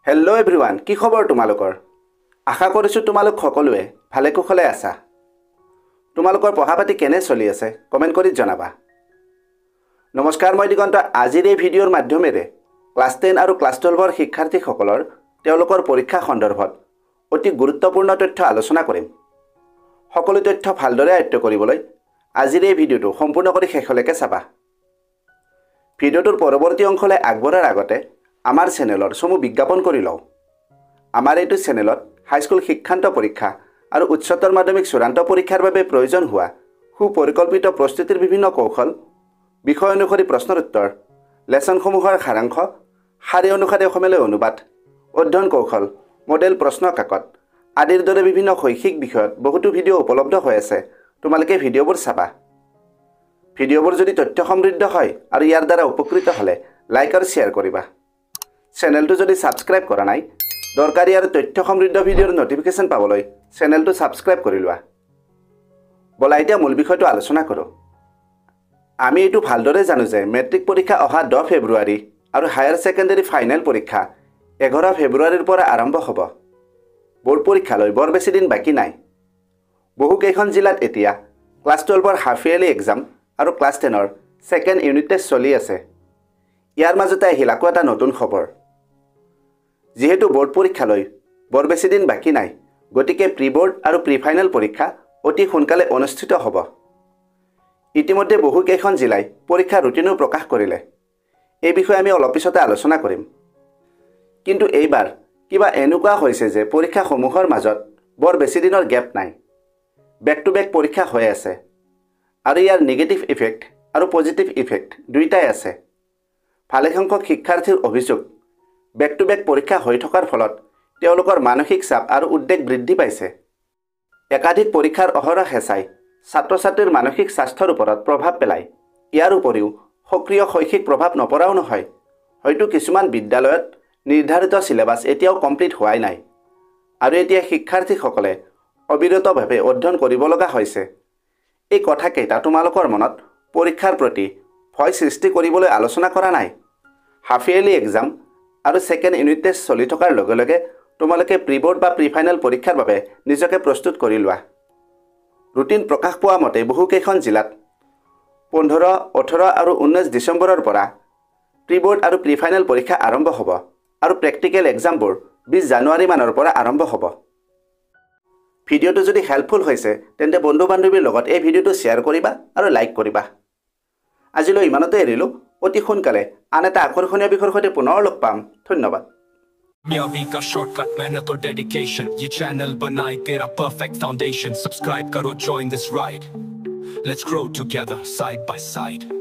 Hello' everyone, কি খবৰ তোমালোকৰ? আশা কৰিছোঁ তোমালোক সকলোৱে ভালে কুশলে আছা। তোমালোকৰ পঢ়া পাতি কেনে চলি আছে কমেণ্ট কৰি জনাবা। নমস্কাৰ, মই দিগন্ত। আজিৰ এই ভিডিঅ'ৰ মাধ্যমেৰে ক্লাছ 10 আৰু ক্লাছ 12ৰ শিক্ষাৰ্থীসকলৰ তেওঁলোকৰ পৰীক্ষা সন্দৰ্ভত অতি গুৰুত্বপূৰ্ণ তথ্য আলোচনা কৰিম। সকলো তথ্য ভালদৰে আয়ত্ব কৰিবলৈ আজিৰ এই ভিডিঅ'টো সম্পূৰ্ণ কৰি শেষলৈকে চাবা। ভিডিঅ'টোৰ পৰৱৰ্তী অংশলৈ আগবঢ়াৰ আগতে আমাৰ চেনেলৰ চমু বিজ্ঞাপন কৰি লওঁ। আমাৰ এইটো চেনেলত হাইস্কুল শিক্ষান্ত পৰীক্ষা আৰু উচ্চতৰ মাধ্যমিক চূড়ান্ত পৰীক্ষাৰ বাবে প্ৰয়োজন হোৱা সুপৰিকল্পিত প্ৰস্তুতিৰ বিভিন্ন কৌশল, বিষয় অনুসৰি প্ৰশ্নৰ উত্তৰ, লেচনসমূহৰ সাৰাংশ, শাৰী অনুসাৰে অসমীয়ালৈ অনুবাদ, অধ্যয়ন কৌশল, মডেল প্ৰশ্ন কাকত আদিৰ দৰে বিভিন্ন শৈক্ষিক বিষয়ত বহুতো ভিডিঅ' উপলব্ধ হৈ আছে। তোমালোকে ভিডিঅ'বোৰ চাবা। ভিডিঅ'বোৰ যদি তথ্য সমৃদ্ধ হয় আৰু ইয়াৰ দ্বাৰা উপকৃত হ'লে লাইক আৰু শ্বেয়াৰ কৰিবা। চেনেলটো যদি ছাবস্ক্ৰাইব কৰা নাই, দৰকাৰী আৰু তথ্য সমৃদ্ধ ভিডিঅ'ৰ নটিফিকেশ্যন পাবলৈ চেনেলটো ছাবস্ক্ৰাইব কৰি লোৱা। বলা এতিয়া মূল বিষয়টো আলোচনা কৰোঁ। আমি এইটো ভালদৰে জানো যে মেট্ৰিক পৰীক্ষা অহা 10 ফেব্ৰুৱাৰী আৰু হায়াৰ ছেকেণ্ডেৰী ফাইনেল পৰীক্ষা 11 ফেব্ৰুৱাৰীৰ পৰা আৰম্ভ হ'ব। বোৰ্ড পৰীক্ষালৈ বৰ বেছি দিন বাকী নাই। বহুকেইখন জিলাত এতিয়া ক্লাছ 12ৰ হাফ ইয়াৰলি এক্সাম আৰু ক্লাছ 10ৰ ছেকেণ্ড ইউনিট টেষ্ট চলি আছে। ইয়াৰ মাজতে আহিল আকৌ এটা নতুন খবৰ। যিহেতু বোৰ্ড পৰীক্ষালৈ বৰ বেছি দিন বাকী নাই, গতিকে প্ৰি বোৰ্ড আৰু প্ৰি ফাইনেল পৰীক্ষা অতি সোনকালে অনুষ্ঠিত হ'ব। ইতিমধ্যে বহুকেইখন জিলাই পৰীক্ষাৰ ৰুটিনো প্ৰকাশ কৰিলে। এই বিষয়ে আমি অলপ পিছতে আলোচনা কৰিম। কিন্তু এইবাৰ কিবা এনেকুৱা হৈছে যে পৰীক্ষাসমূহৰ মাজত বৰ বেছি দিনৰ গেপ নাই। বেক টু বেক পৰীক্ষা হৈ আছে আৰু ইয়াৰ নিগেটিভ ইফেক্ট আৰু পজিটিভ ইফেক্ট দুয়োটাই আছে। ভালেসংখ্যক শিক্ষাৰ্থীৰ অভিযোগ, বেক টু বেক পৰীক্ষা হৈ থকাৰ ফলত তেওঁলোকৰ মানসিক চাপ আৰু উদ্বেগ বৃদ্ধি পাইছে। একাধিক পৰীক্ষাৰ অহৰহ হেঁচাই ছাত্ৰ ছাত্ৰীৰ মানসিক স্বাস্থ্যৰ ওপৰত প্ৰভাৱ পেলায়। ইয়াৰ উপৰিও সক্ৰিয় শৈক্ষিক প্ৰভাৱ নপৰাও নহয়। হয়তো কিছুমান বিদ্যালয়ত নিৰ্ধাৰিত চিলেবাছ এতিয়াও কমপ্লিট হোৱাই নাই আৰু এতিয়া শিক্ষাৰ্থীসকলে অবিৰতভাৱে অধ্যয়ন কৰিব লগা হৈছে। এই কথাকেইটা তোমালোকৰ মনত পৰীক্ষাৰ প্ৰতি ভয় সৃষ্টি কৰিবলৈ আলোচনা কৰা নাই। হাফ ইয়াৰলি এক্সাম আৰু ছেকেণ্ড ইউনিট টেষ্ট চলি থকাৰ লগে লগে তোমালোকে প্ৰি বোৰ্ড বা প্ৰি ফাইনেল পৰীক্ষাৰ বাবে নিজকে প্ৰস্তুত কৰি লোৱা। ৰুটিন প্ৰকাশ পোৱা মতে বহুকেইখন জিলাত 15, 18 আৰু 19 ডিচেম্বৰৰ পৰা প্ৰি বোৰ্ড আৰু প্ৰি ফাইনেল পৰীক্ষা আৰম্ভ হ'ব আৰু প্ৰেক্টিকেল এক্সামবোৰ 20 জানুৱাৰী মানৰ পৰা আৰম্ভ হ'ব। ভিডিঅ'টো যদি হেল্পফুল হৈছে তেন্তে বন্ধু বান্ধৱীৰ লগত এই ভিডিঅ'টো শ্বেয়াৰ কৰিবা আৰু লাইক কৰিবা। আজিলৈ ইমানতে এৰিলোঁ। অতি সোনকালে আন এটা আকৰ্ষণীয় বিষয়ৰ সৈতে পুনৰ লগ পাম। ধন্যবাদ। कामयाबी का शॉर्टकट, मेहनत और डेडिकेशन, ये चैनल बनाए तेरा परफेक्ट फाउंडेशन। सब्सक्राइब करो, join this ride, let's grow together side by side.